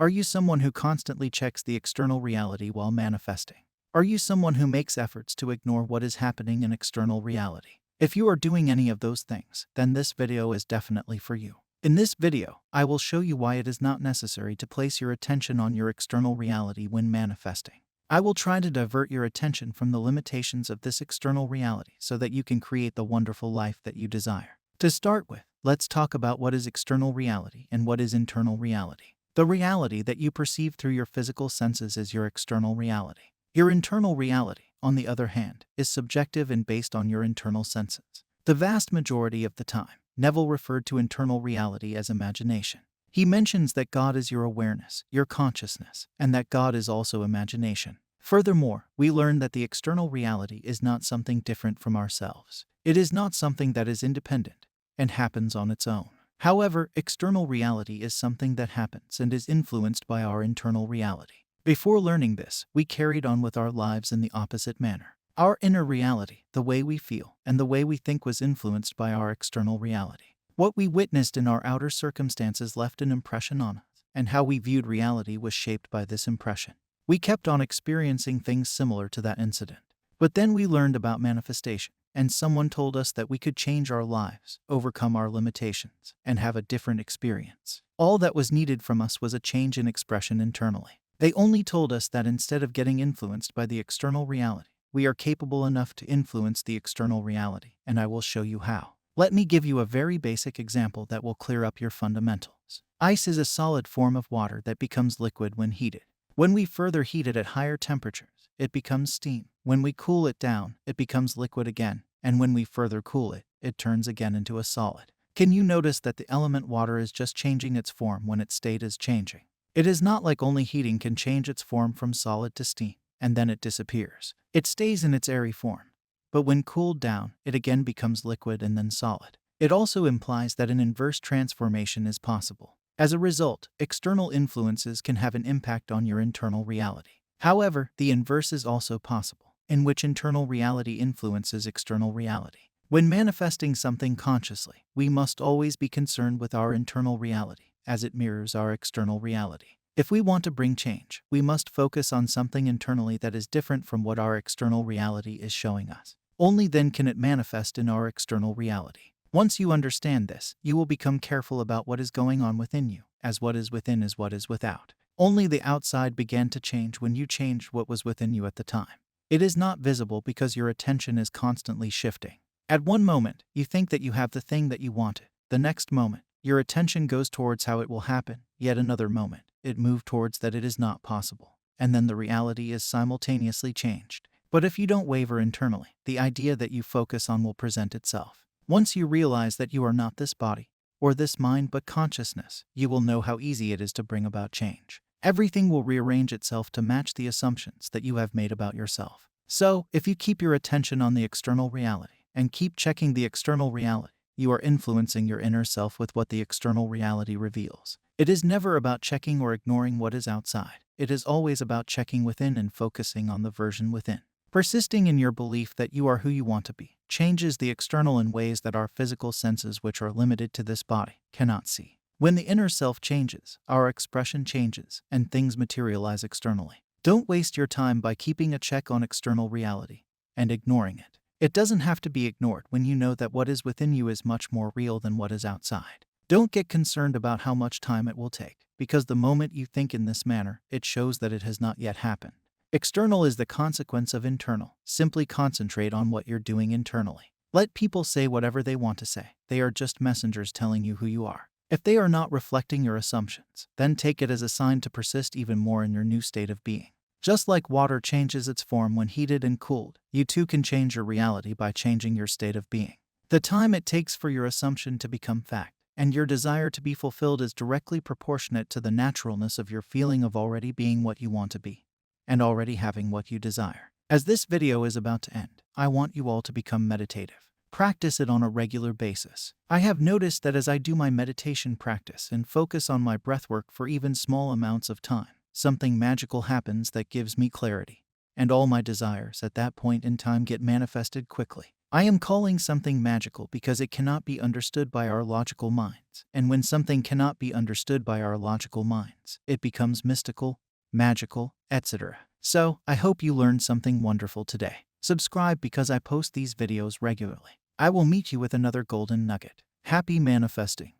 Are you someone who constantly checks the external reality while manifesting? Are you someone who makes efforts to ignore what is happening in external reality? If you are doing any of those things, then this video is definitely for you. In this video, I will show you why it is not necessary to place your attention on your external reality when manifesting. I will try to divert your attention from the limitations of this external reality so that you can create the wonderful life that you desire. To start with, let's talk about what is external reality and what is internal reality. The reality that you perceive through your physical senses is your external reality. Your internal reality, on the other hand, is subjective and based on your internal senses. The vast majority of the time, Neville referred to internal reality as imagination. He mentions that God is your awareness, your consciousness, and that God is also imagination. Furthermore, we learn that the external reality is not something different from ourselves. It is not something that is independent and happens on its own. However, external reality is something that happens and is influenced by our internal reality. Before learning this, we carried on with our lives in the opposite manner. Our inner reality, the way we feel, and the way we think was influenced by our external reality. What we witnessed in our outer circumstances left an impression on us, and how we viewed reality was shaped by this impression. We kept on experiencing things similar to that incident. But then we learned about manifestation, and someone told us that we could change our lives, overcome our limitations, and have a different experience. All that was needed from us was a change in expression internally. They only told us that instead of getting influenced by the external reality, we are capable enough to influence the external reality, and I will show you how. Let me give you a very basic example that will clear up your fundamentals. Ice is a solid form of water that becomes liquid when heated. When we further heat it at higher temperatures, it becomes steam. When we cool it down, it becomes liquid again, and when we further cool it, it turns again into a solid. Can you notice that the element water is just changing its form when its state is changing? It is not like only heating can change its form from solid to steam, and then it disappears. It stays in its airy form. But when cooled down, it again becomes liquid and then solid. It also implies that an inverse transformation is possible. As a result, external influences can have an impact on your internal reality. However, the inverse is also possible, in which internal reality influences external reality. When manifesting something consciously, we must always be concerned with our internal reality, as it mirrors our external reality. If we want to bring change, we must focus on something internally that is different from what our external reality is showing us. Only then can it manifest in our external reality. Once you understand this, you will become careful about what is going on within you, as what is within is what is without. Only the outside began to change when you changed what was within you at the time. It is not visible because your attention is constantly shifting. At one moment, you think that you have the thing that you wanted. The next moment, your attention goes towards how it will happen. Yet another moment, it moved towards that it is not possible. And then the reality is simultaneously changed. But if you don't waver internally, the idea that you focus on will present itself. Once you realize that you are not this body, or this mind but consciousness, you will know how easy it is to bring about change. Everything will rearrange itself to match the assumptions that you have made about yourself. So, if you keep your attention on the external reality, and keep checking the external reality, you are influencing your inner self with what the external reality reveals. It is never about checking or ignoring what is outside. It is always about checking within and focusing on the version within. Persisting in your belief that you are who you want to be changes the external in ways that our physical senses, which are limited to this body, cannot see. When the inner self changes, our expression changes, and things materialize externally. Don't waste your time by keeping a check on external reality and ignoring it. It doesn't have to be ignored when you know that what is within you is much more real than what is outside. Don't get concerned about how much time it will take, because the moment you think in this manner, it shows that it has not yet happened. External is the consequence of internal. Simply concentrate on what you're doing internally. Let people say whatever they want to say. They are just messengers telling you who you are. If they are not reflecting your assumptions, then take it as a sign to persist even more in your new state of being. Just like water changes its form when heated and cooled, you too can change your reality by changing your state of being. The time it takes for your assumption to become fact, and your desire to be fulfilled is directly proportionate to the naturalness of your feeling of already being what you want to be, and already having what you desire. As this video is about to end, I want you all to become meditative. Practice it on a regular basis. I have noticed that as I do my meditation practice and focus on my breathwork for even small amounts of time, something magical happens that gives me clarity, and all my desires at that point in time get manifested quickly. I am calling something magical because it cannot be understood by our logical minds. And when something cannot be understood by our logical minds, it becomes mystical, magical, etc. So, I hope you learned something wonderful today. Subscribe because I post these videos regularly. I will meet you with another golden nugget. Happy manifesting.